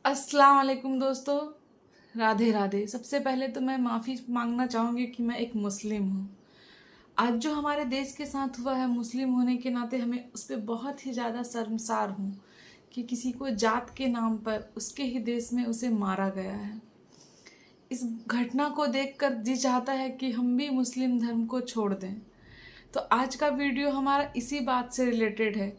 अस्सलाम वालेकुम दोस्तों, राधे राधे। सबसे पहले तो मैं माफ़ी मांगना चाहूँगी कि मैं एक मुस्लिम हूँ। आज जो हमारे देश के साथ हुआ है, मुस्लिम होने के नाते हमें उस पे बहुत ही ज़्यादा शर्मसार हूँ कि किसी को जात के नाम पर उसके ही देश में उसे मारा गया है। इस घटना को देखकर जी चाहता है कि हम भी मुस्लिम धर्म को छोड़ दें। तो आज का वीडियो हमारा इसी बात से रिलेटेड है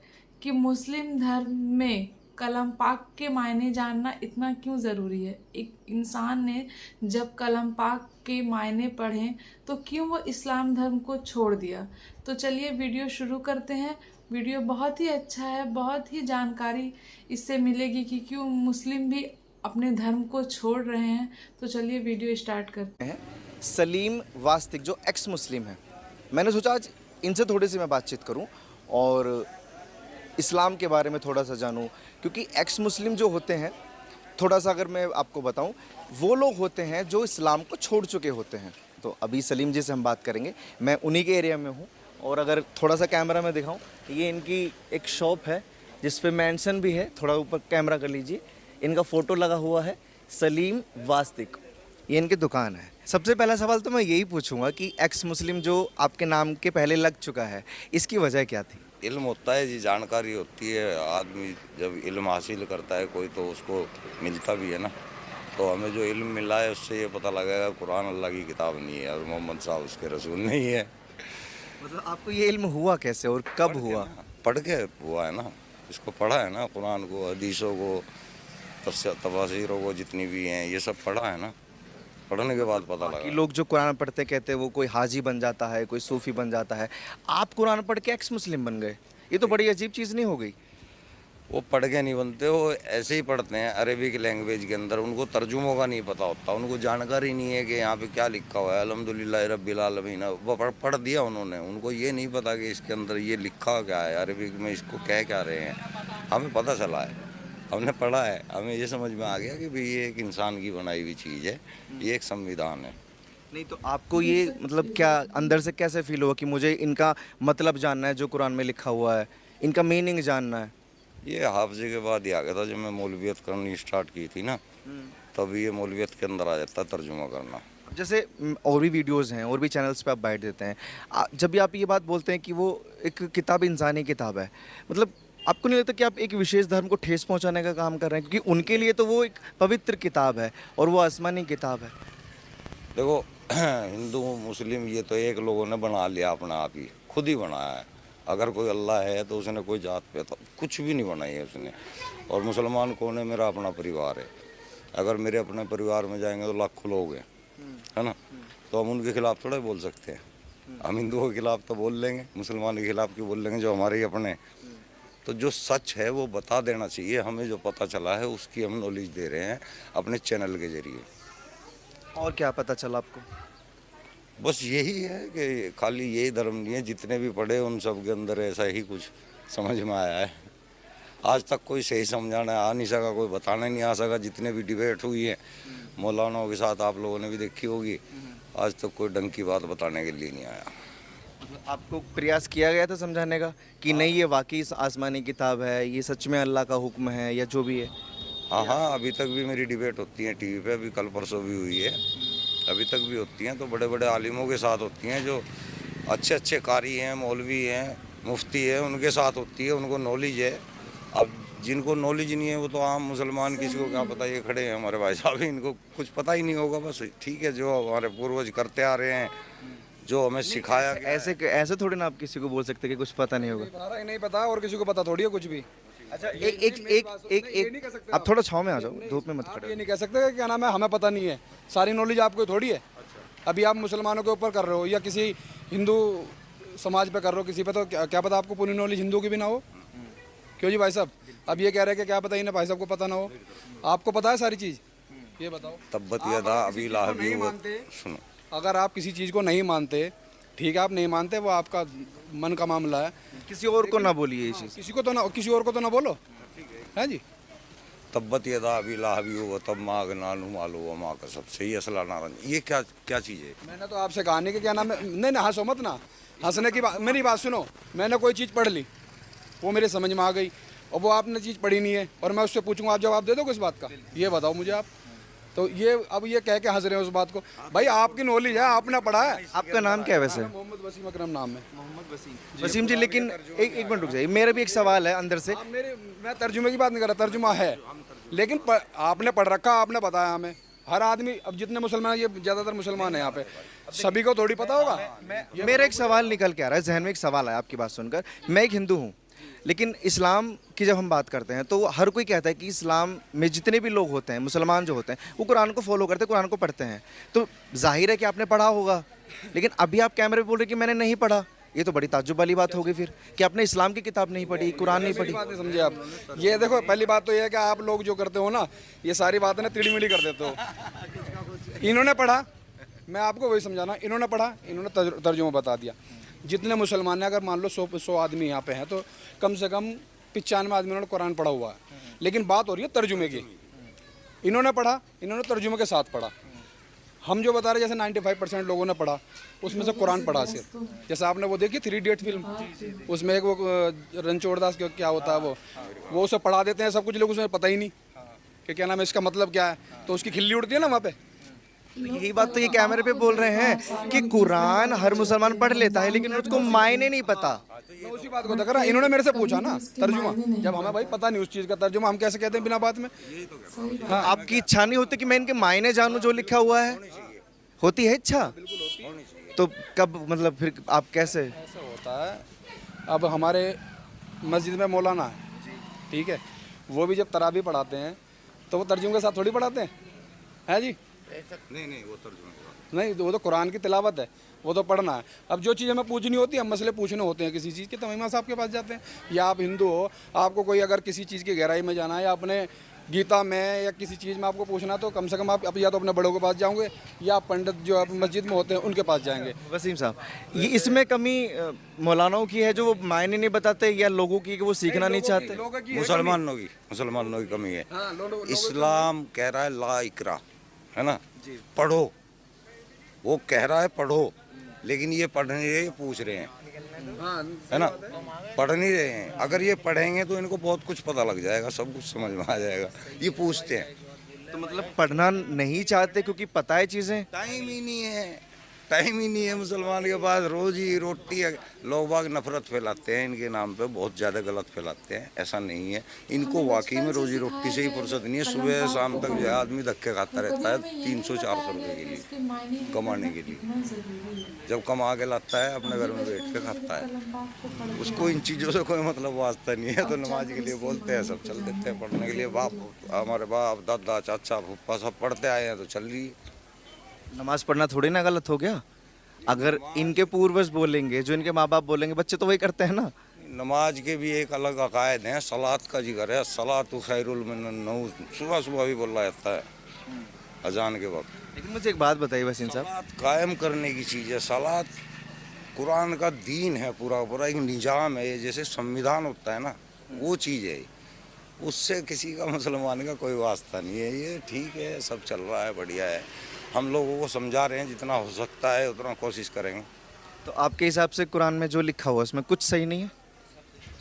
कि मुस्लिम धर्म में कलम पाक के मायने जानना इतना क्यों ज़रूरी है। एक इंसान ने जब कलम पाक के मायने पढ़े तो क्यों वो इस्लाम धर्म को छोड़ दिया। तो चलिए वीडियो शुरू करते हैं। वीडियो बहुत ही अच्छा है, बहुत ही जानकारी इससे मिलेगी कि क्यों मुस्लिम भी अपने धर्म को छोड़ रहे हैं। तो चलिए वीडियो स्टार्ट करते हैं। सलीम वास्तिक जो एक्स मुस्लिम है, मैंने सोचा आज इनसे थोड़ी सी मैं बातचीत करूं और इस्लाम के बारे में थोड़ा सा जानूं, क्योंकि एक्स मुस्लिम जो होते हैं, थोड़ा सा अगर मैं आपको बताऊं, वो लोग होते हैं जो इस्लाम को छोड़ चुके होते हैं। तो अभी सलीम जी से हम बात करेंगे। मैं उन्हीं के एरिया में हूं और अगर थोड़ा सा कैमरा में दिखाऊं, ये इनकी एक शॉप है जिस पे मेंशन भी है, थोड़ा ऊपर कैमरा कर लीजिए, इनका फ़ोटो लगा हुआ है, सलीम वास्तिक, ये इनकी दुकान है। सबसे पहला सवाल तो मैं यही पूछूंगा कि एक्स मुस्लिम जो आपके नाम के पहले लग चुका है, इसकी वजह क्या थी? इल्म होता है जी, जानकारी होती है। आदमी जब इल्म हासिल करता है कोई तो उसको मिलता भी है ना। तो हमें जो इल्म मिला है उससे ये पता लगेगा कुरान अल्लाह की किताब नहीं है और मोहम्मद साहब उसके रसूल नहीं है। मतलब आपको ये इल्म हुआ कैसे और कब हुआ? पढ़ के हुआ है ना, इसको पढ़ा है ना, कुरान को, हदीसों को, तफसीरों को, जितनी भी हैं ये सब पढ़ा है ना। पढ़ने के बाद पता बाकी लगा। लोग जो कुरान पढ़ते कहते हैं वो कोई हाजी बन जाता है, कोई सूफी बन जाता है, आप कुरान पढ़ के एक्स मुस्लिम बन गए, ये तो बड़ी अजीब चीज़ नहीं हो गई? वो पढ़ के नहीं बनते, वो ऐसे ही पढ़ते हैं अरेबिक लैंग्वेज के अंदर। उनको तर्जुमों का नहीं पता होता, उनको जानकारी नहीं है कि यहाँ पे क्या लिखा हुआ है। अल्हम्दुलिल्लाह रब्बिल आलमीन वो पढ़ दिया उन्होंने, उनको ये नहीं पता कि इसके अंदर ये लिखा क्या है, अरेबिक में इसको कह क्या रहे हैं। हमें पता चला है, हमने पढ़ा है, हमें ये समझ में आ गया कि भाई ये एक इंसान की बनाई हुई चीज़ है, ये एक संविधान है। नहीं तो आपको ये मतलब क्या अंदर से कैसे फील हुआ कि मुझे इनका मतलब जानना है, जो कुरान में लिखा हुआ है, इनका मीनिंग जानना है? ये हाफजे के बाद ही आ गया था। जब मैं मौलवियत करनी स्टार्ट की थी ना, तब ये मौलवियत के अंदर आ जाता है तर्जुमा करना। जैसे और भी वीडियोस हैं और भी चैनल्स पे आप बाइट देते हैं, जब भी आप ये बात बोलते हैं कि वो एक किताब इंसानी किताब है, मतलब आपको नहीं लगता कि आप एक विशेष धर्म को ठेस पहुंचाने का काम कर रहे हैं? क्योंकि उनके लिए तो वो एक पवित्र किताब है और वो आसमानी किताब है। देखो हिंदू मुस्लिम ये तो एक लोगों ने बना लिया, अपना आप ही खुद ही बनाया है। अगर कोई अल्लाह है तो उसने कोई जात पे तो कुछ भी नहीं बनाई है उसने। और मुसलमान कौन है? मेरा अपना परिवार है। अगर मेरे अपने परिवार में जाएंगे तो लाखों लोग हैं, है ना। तो हम उनके खिलाफ थोड़ा बोल सकते हैं। हम हिंदुओं के खिलाफ तो बोल लेंगे, मुसलमान के खिलाफ क्यों बोल लेंगे, जो हमारे ही अपने। तो जो सच है वो बता देना चाहिए। हमें जो पता चला है उसकी हम नॉलेज दे रहे हैं अपने चैनल के जरिए। और क्या पता चला आपको? बस यही है कि खाली यही धर्म नहीं है, जितने भी पढ़े उन सब के अंदर ऐसा ही कुछ समझ में आया है। आज तक कोई सही समझाना आ नहीं सका, कोई बताना नहीं आ सका। जितने भी डिबेट हुई है मौलानाओं के साथ, आप लोगों ने भी देखी होगी, आज तक कोई ढंग की बात बताने के लिए नहीं आया। आपको प्रयास किया गया था समझाने का कि नहीं ये वाकई आसमानी किताब है, ये सच में अल्लाह का हुक्म है, या जो भी है? हाँ, अभी तक भी मेरी डिबेट होती है टीवी पे, अभी कल परसों भी हुई है, अभी तक भी होती हैं। तो बड़े बड़े आलिमों के साथ होती हैं, जो अच्छे अच्छे कारी हैं, मौलवी हैं, मुफ्ती है, उनके साथ होती है, उनको नॉलेज है। अब जिनको नॉलेज नहीं है वो तो आम मुसलमान, किसी को क्या पता। ये खड़े हैं हमारे भाई साहब, इनको कुछ पता ही नहीं होगा। बस ठीक है, जो हमारे पूर्वज करते आ रहे हैं, जो हमें सिखाया गया है। ऐसे थोड़ी ना आप किसी को बोल सकते कि कुछ पता नहीं होगा। नहीं पता और किसी को पता थोड़ी है कुछ भी। अच्छा, एक आप थोड़ा छाँव में आ जाओ, धूप में मत आप खड़े। ये नहीं कह सकते कि क्या नाम है हमें पता नहीं है। सारी नॉलेज आपको थोड़ी है। अभी आप मुसलमानों के ऊपर कर रहे हो या किसी हिंदू समाज पे कर रहे हो किसी पे, तो क्या पता आपको पूरी नॉलेज हिंदू की भी ना हो। क्यों जी भाई साहब? अब ये कह रहे हैं कि क्या पता इन्हें भाई साहब को पता ना हो। आपको पता है सारी चीज़? ये बताओ। तब्बत यदा अबी लाहबी व सुनो, अगर आप किसी चीज़ को नहीं मानते, ठीक है, आप नहीं मानते, वो आपका मन का मामला है। किसी और को ना बोलिए ये चीज़। किसी और को तो ना बोलो, है जी। तब्बत यदा अबी लाहबी व तब माग नानू मालो व मा का सब सही असला नारन। ये क्या क्या चीज़ है? मैंने तो आपसे कहा नहीं कि क्या नाम है। नहीं ना, हंसो मत ना। हंसने की बात, मेरी बात सुनो। मैंने कोई चीज़ पढ़ ली, वो मेरे समझ में आ गई और वो आपने चीज़ पढ़ी नहीं है और मैं उससे पूछूंगा आप जवाब दे दोगे इस बात का? ये बताओ मुझे आप। तो ये अब ये कह के हंस रहे हैं उस बात को। भाई आपकी नॉलेज है, आपने पढ़ा है। आपका नाम क्या है वैसे? मोहम्मद वसीम अकरम नाम है। वसीम जी, लेकिन एक मिनट रुक जाइए, मेरा भी एक सवाल है अंदर से। मैं तर्जुमे की बात नहीं कर रहा, तर्जुमा है, लेकिन आपने पढ़ रखा, आपने बताया हमें। हर आदमी, अब जितने मुसलमान, ये ज़्यादातर मुसलमान हैं यहाँ पे, सभी को थोड़ी पता होगा। मेरा एक सवाल निकल के आ रहा है, जहन में एक सवाल आया आपकी बात सुनकर। मैं एक हिंदू हूँ, लेकिन इस्लाम की जब हम बात करते हैं तो हर कोई कहता है कि इस्लाम में जितने भी लोग होते हैं, मुसलमान जो होते हैं, वो कुरान को फॉलो करते हैं, कुरान को पढ़ते हैं। तो जाहिर है कि आपने पढ़ा होगा, लेकिन अभी आप कैमरे पे बोल रहे कि मैंने नहीं पढ़ा। ये तो बड़ी ताज्जुब वाली बात होगी फिर, कि आपने इस्लाम की किताब नहीं पढ़ी, कुरान नहीं पढ़ी। बात नहीं समझे आप। ये देखो, पहली बात तो ये है कि आप लोग जो करते हो ना, ये सारी बातें ना टिड़ी मिड़ी कर देते हो। इन्होंने पढ़ा, मैं आपको वही समझाना, इन्होंने पढ़ा, इन्होंने तर्जुमा बता दिया। जितने मुसलमान हैं, अगर मान लो 100 आदमी यहाँ पे हैं, तो कम से कम 95 आदमी उन्होंने कुरान पढ़ा हुआ है। लेकिन बात हो रही है तर्जुमे की। इन्होंने पढ़ा, इन्होंने तर्जुमे के साथ पढ़ा। हम जो बता रहे, जैसे 95% लोगों ने पढ़ा, उसमें से कुरान पढ़ा सिर्फ। जैसे आपने वो देखी 3 इडियट फिल्म, उसमें एक वो रणछोड़ दास क्या होता है, वो उसे पढ़ा देते हैं सब कुछ, लोग उसमें पता ही नहीं कि क्या नाम है, इसका मतलब क्या है, तो उसकी खिल्ली उड़ती है ना वहाँ पे। यही बात तो ये कैमरे पे बोल रहे हैं कि कुरान हर मुसलमान पढ़ लेता है, लेकिन उसको मायने नहीं पता। मैं उसी बात को देख रहा, इन्होंने मेरे से पूछा ना तर्जुमा, जब हमें भाई पता नहीं उस चीज़ का तर्जुमा, हम कैसे कहते हैं बिना बात में। हाँ, आपकी इच्छा नहीं होती कि मैं इनके मायने जानूं जो लिखा हुआ है? होती है इच्छा? तो कब, मतलब फिर आप कैसे? ऐसा होता है, अब हमारे मस्जिद में मौलाना है, ठीक है, वो भी जब तरावी पढ़ाते हैं तो वो तर्जुमे के साथ थोड़ी पढ़ाते हैं जी। नहीं, वो तर्जुमा नहीं, वो तो कुरान की तिलावत है, वो तो पढ़ना है। अब जो चीज़ हमें पूछनी होती है, हम मसले पूछने होते हैं किसी चीज़ के, तो इमाम साहब के पास जाते हैं। या आप हिंदू हो, आपको कोई अगर किसी चीज़ की गहराई में जाना है, या अपने गीता में या किसी चीज़ में आपको पूछना, तो कम से कम आप या तो अपने बड़ों के पास जाओगे, या पंडित जो आप मस्जिद में होते हैं उनके पास जाएंगे। वसीम साहब, ये इसमें कमी मौलानाओं की है जो वो मायने नहीं बताते, या लोगों की कि वो सीखना नहीं चाहते? मुसलमानों की कमी है। इस्लाम कह रहा है ला इकरा, है ना, पढ़ो। वो कह रहा है पढ़ो, लेकिन ये पढ़ नहीं रहे, पूछ रहे हैं, है ना, पढ़ नहीं रहे हैं। अगर ये पढ़ेंगे तो इनको बहुत कुछ पता लग जाएगा, सब कुछ समझ में आ जाएगा। ये पूछते हैं, तो मतलब पढ़ना नहीं चाहते क्योंकि पता है चीज़ें? टाइम ही नहीं है मुसलमान के पास। रोजी रोटी लोग बाग नफरत फैलाते हैं इनके नाम पे, बहुत ज़्यादा गलत फैलाते हैं। ऐसा नहीं है, इनको वाकई में रोजी रोटी से ही फुर्सत नहीं है। सुबह शाम तक जो है आदमी धक्के खाता रहता है 300-400 रुपये के लिए, कमाने के लिए। जब कमा के लाता है अपने घर में बैठ के खाता है, उसको इन चीज़ों से कोई मतलब वास्ता नहीं है। तो नमाज के लिए बोलते हैं, सब चल देते हैं पढ़ने के लिए। हमारे बाप दादा चाचा फूफा सब पढ़ते आए हैं, तो चल रही है। नमाज पढ़ना थोड़ी ना गलत हो गया? अगर इनके पूर्वज बोलेंगे, जो इनके माँ बाप बोलेंगे, बच्चे तो वही करते हैं ना। नमाज के भी एक अलग अकायद हैं। सलात का जिक्र है, सलातु खैरुल मिनन नौम, सुबह सुबह भी बोला जाता है अजान के वक्त। लेकिन मुझे एक बात बताइए वसीम साहब, सलात कायम करने की चीज़ है। सलात कुरान का दीन है, पूरा पूरा एक निज़ाम है। जैसे संविधान होता है ना, वो चीज़ है। उससे किसी का मुसलमान का कोई वास्ता नहीं है। ये ठीक है, सब चल रहा है, बढ़िया है। हम लोगों को समझा रहे हैं, जितना हो सकता है उतना कोशिश करेंगे। तो आपके हिसाब से कुरान में जो लिखा हुआ है उसमें कुछ सही नहीं है?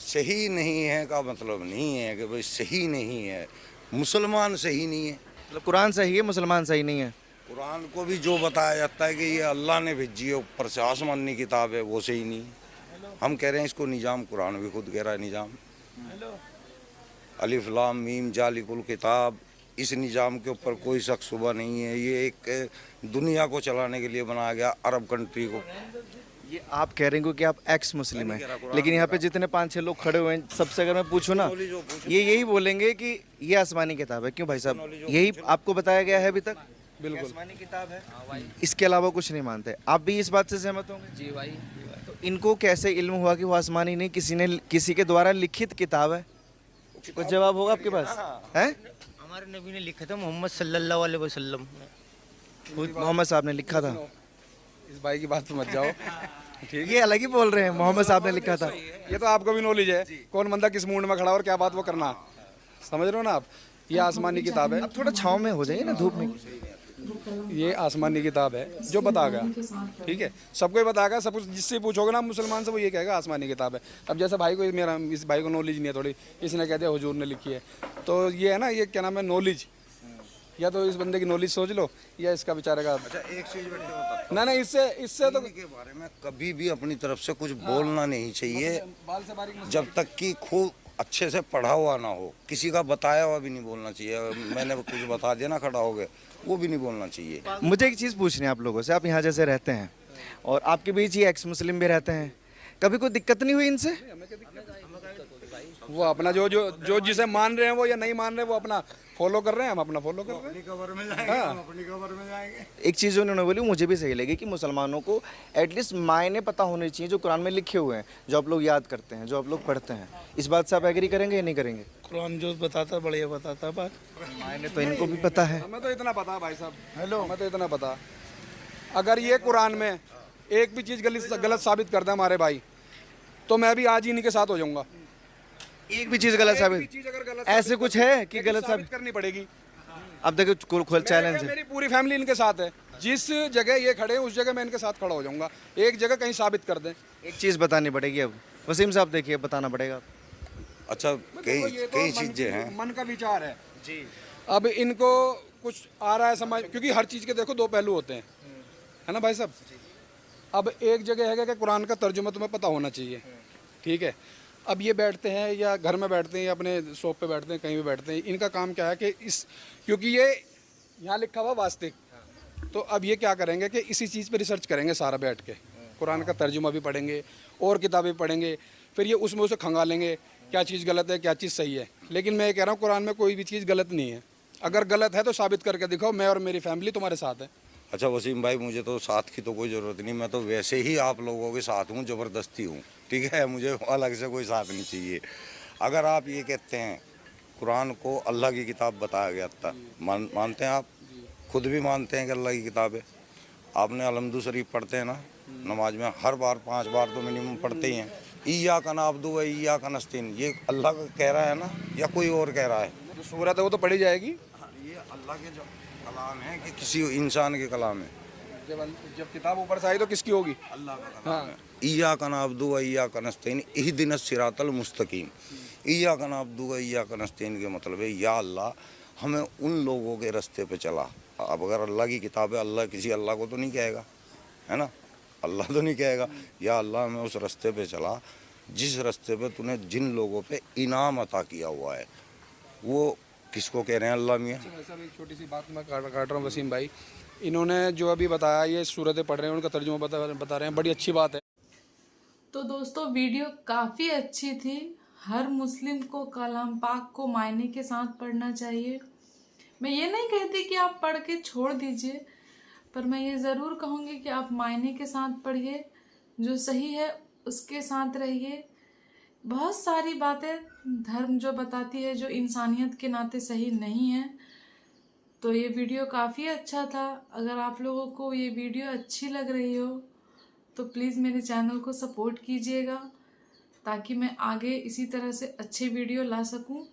सही नहीं है का मतलब नहीं है कि भाई सही नहीं है, मुसलमान सही नहीं है। मतलब कुरान सही है, मुसलमान सही नहीं है? कुरान को भी जो बताया जाता है कि ये अल्लाह ने भेजी है, ऊपर से आसमानी किताब है, वो सही नहीं है। हम कह रहे हैं इसको निज़ाम, कुरान भी खुद कह रहा है निज़ाम। अलिफ लाम मीम जालिकुल किताब, इस निज़ाम के ऊपर कोई शक शुबा नहीं है। ये एक दुनिया को चलाने के लिए बनाया गया, अरब कंट्री को। ये आप कह रहे हैं कि आप एक्स मुस्लिम हैं, लेकिन यहाँ पे जितने 5-6 लोग खड़े हुए हैं, सबसे अगर मैं पूछूं ना, ये यही बोलेंगे कि ये आसमानी किताब है। क्यों भाई साहब, यही आपको बताया गया है अभी तक? बिल्कुल आसमानी किताब है, इसके अलावा कुछ नहीं मानते। आप भी इस बात से सहमत होंगे? जी भाई। तो इनको कैसे इल्म हुआ कि वो आसमानी नहीं, किसी के द्वारा लिखित किताब है? कुछ जवाब होगा आपके पास? है, हमारे नबी ने लिखा था, मोहम्मद सल्लल्लाहु अलैहि वसल्लम। मोहम्मद साहब ने लिखा था। इस भाई की बात पे मत जाओ, ठीक ये अलग ही बोल रहे हैं, मोहम्मद साहब ने लिखा था। ये तो आपको भी नॉलेज है, कौन बंदा किस मूड में खड़ा और क्या बात वो करना, समझ रहे हो ना आप। ये आसमानी किताब है। अब थोड़ा छाँव में हो जाइए ना, धूप में। ये आसमानी किताब है जो बताएगा, ठीक है, सबको ही बताएगा, सब कुछ जिससे पूछोगे ना मुसलमान से वो ये कहेगा आसमानी किताब है। अब जैसे भाई को, मेरा इस भाई को नॉलेज नहीं है थोड़ी, इसने कह दिया हुजूर ने लिखी है, तो ये है ना, ये क्या नाम है, नॉलेज, या तो इस बंदे की नॉलेज सोच लो या इसका बेचारे का। अच्छा एक चीज बेटे बता, ना इससे तो के बारे में कभी भी अपनी तरफ से कुछ बोलना नहीं चाहिए बाल से बारीक जब तक कि खूब अच्छे से पढ़ा हुआ ना हो। किसी का बताया हुआ भी नहीं बोलना चाहिए। मैंने कुछ बता दिया ना, खड़ा हो गए, वो भी नहीं बोलना चाहिए। मुझे एक चीज़ पूछनी है आप लोगों से, आप यहाँ जैसे रहते हैं और आपके बीच ये एक्स मुस्लिम भी रहते हैं, कभी कोई दिक्कत नहीं हुई इनसे? वो अपना जो जिसे मान रहे हैं वो या नहीं मान रहे, वो अपना फॉलो कर रहे हैं, हम अपना फॉलो कर रहे हैं। एक चीज़ उन्होंने बोली, मुझे भी सही लगी कि मुसलमानों को एटलीस्ट मायने पता होने चाहिए जो कुरान में लिखे हुए हैं, जो आप लोग याद करते हैं, जो आप लोग पढ़ते हैं। इस बात से आप एग्री करेंगे या नहीं करेंगे? कुरान जो बताता बढ़िया बताता बात। मायने तो इनको भी पता है। हमें तो इतना पता है भाई साहब, हेलो, हमें तो इतना पता, अगर ये कुरान में एक भी चीज़ गलत साबित कर दे हमारे भाई, तो मैं भी आज ही इन्हीं के साथ हो जाऊंगा। एक भी चीज़ गलत साबित, ऐसे कुछ है कि गलत साबित करनी पड़ेगी? अब देखो खोल चैलेंज है। मेरी पूरी फैमिली इनके साथ है, जिस जगह ये खड़े हैं उस जगह मैं इनके साथ खड़ा हो जाऊंगा। एक जगह कहीं साबित कर दें, एक चीज़ बतानी पड़ेगी। अब वसीम साहब देखिए, बताना पड़ेगा। अच्छा कई चीजें हैं, मन का विचार है जी। अब इनको कुछ आ रहा है समझ, क्योंकि हर चीज़ के देखो दो पहलू होते हैं, है ना भाई साहब। अब एक जगह है कि कुरान का तर्जुमा तुम्हें पता होना चाहिए, ठीक है। अब ये बैठते हैं या घर में बैठते हैं या अपने शॉप पे बैठते हैं, कहीं भी बैठते हैं, इनका काम क्या है कि क्योंकि ये यहाँ लिखा हुआ वास्तविक, तो अब ये क्या करेंगे कि इसी चीज़ पे रिसर्च करेंगे सारा बैठ के, कुरान का तर्जुमा भी पढ़ेंगे और किताबें पढ़ेंगे, फिर ये उसमें उसे खंगालेंगे क्या चीज़ गलत है क्या चीज़ सही है। लेकिन मैं ये कह रहा हूँ कुरान में कोई भी चीज़ गलत नहीं है, अगर गलत है तो साबित करके दिखाओ, मैं और मेरी फैमिली तुम्हारे साथ है। अच्छा वसीम भाई, मुझे तो साथ की तो कोई ज़रूरत नहीं, मैं तो वैसे ही आप लोगों के साथ हूँ, ज़बरदस्ती हूँ, ठीक है। मुझे अलग से कोई साथ नहीं चाहिए। अगर आप ये कहते हैं कुरान को अल्लाह की किताब बताया गया था, मानते हैं आप? खुद भी मानते हैं कि अल्लाह की किताब है। आपने अलहम्दु शरीफ पढ़ते हैं ना नमाज में, हर बार 5 बार तो मिनिमम पढ़ते ही हैं। इय्याका नअब्दु व इय्याका नस्तईन, ये अल्लाह का कह रहा है ना या कोई और कह रहा है? जो सूरत है वो तो पढ़ी जाएगी। ये अल्लाह के जो कलाम है कि किसी इंसान के कलाम है? जब किताब ऊपर से आई तो किसकी होगी? अल्लाह का कलाम है। इय्याका नअब्दु व इय्याका नस्तईन इहदिनस सिरातल मुस्तकीम। इय्याका नअब्दु व इय्याका नस्तईन के मतलब है या अल्लाह हमें उन लोगों के रास्ते पे चला। अब अगर अल्लाह की किताब है, अल्लाह किसी अल्लाह को तो नहीं कहेगा, है ना, अल्लाह तो नहीं कहेगा या अल्लाह हमें उस रास्ते पे चला जिस रास्ते पे तूने जिन लोगों पे इनाम अता किया हुआ है। वो किसको कह रहे हैं? अल्लाह मियाँ। सब एक छोटी सी बात मैं काट रहा हूँ वसीम भाई, इन्होंने जो अभी बताया ये सूरतें पढ़ रहे हैं, उनका तर्जुमा बता रहे हैं, बड़ी अच्छी बात है। तो दोस्तों वीडियो काफ़ी अच्छी थी। हर मुस्लिम को कलाम पाक को मायने के साथ पढ़ना चाहिए। मैं ये नहीं कहती कि आप पढ़ के छोड़ दीजिए, पर मैं ये ज़रूर कहूँगी कि आप मायने के साथ पढ़िए, जो सही है उसके साथ रहिए। बहुत सारी बातें धर्म जो बताती है जो इंसानियत के नाते सही नहीं है। तो ये वीडियो काफ़ी अच्छा था। अगर आप लोगों को ये वीडियो अच्छी लग रही हो तो प्लीज़ मेरे चैनल को सपोर्ट कीजिएगा, ताकि मैं आगे इसी तरह से अच्छे वीडियो ला सकूं।